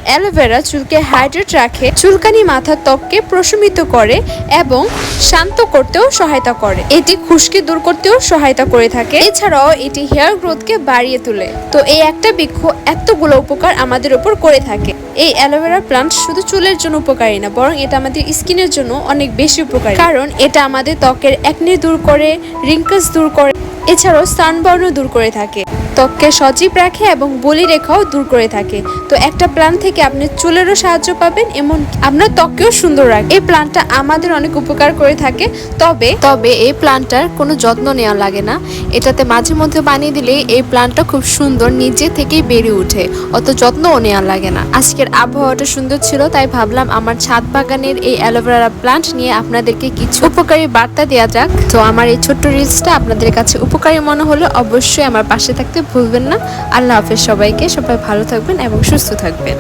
Aloe vera চুলকে hydrate রাখে, চুলকানি মাথার ত্বককে প্রশমিত করে এবং শান্ত করতেও সহায়তা করে। এটি খুশকি দূর করতেও সহায়তা করে থাকে। এছাড়াও এটি হেয়ার গ্রোথকে বাড়িয়ে তোলে। তো এই একটা বৃক্ষ এতগুলো উপকার আমাদের উপর করে থাকে। এই অ্যালোভেরা প্লান্ট শুধু চুলের জন্য উপকারী না, বরং এটা আমাদের স্কিনের জন্য অনেক বেশি উপকারী, কারণ এটা আমাদের ত্বকের একনি দূর করে, রিঙ্কেলস দূর করে, এছাড়াও সানবার্নও দূর করে থাকে, ত্বককে সজীব রাখে এবং বলিরেখাও দূর করে থাকে। তো একটা প্ল্যান্ট থেকে আপনি চুলেরও সাহায্য পাবেন, এমন আপনার ত্বককেও সুন্দর রাখে। এই প্ল্যান্টটা আমাদের অনেক উপকার করে থাকে। তবে এই প্ল্যান্টটার কোনো যত্ন নেওয়া লাগে না। এটাতে মাঝে মধ্যে পানি দিলে এই প্ল্যান্টটা খুব সুন্দর নিজে থেকেই বেড়ে ওঠে, অত যত্নও নেওয়া লাগে না। আজকের আবহাওয়াটা সুন্দর ছিল, তাই ভাবলাম আমার ছাদ বাগানের এই অ্যালোভেরা প্ল্যান্ট নিয়ে আপনাদেরকে কিছু উপকারী বার্তা দেওয়া যাক। তো আমার এই ছোট্ট রিলসটা আপনাদের কাছে উপকারী মনে হলে অবশ্যই আমার পাশে থাকতে ভুলবেন না। আল্লাহ হাফেজ সবাইকে। সবাই ভালো থাকবেন এবং সুস্থ থাকবেন।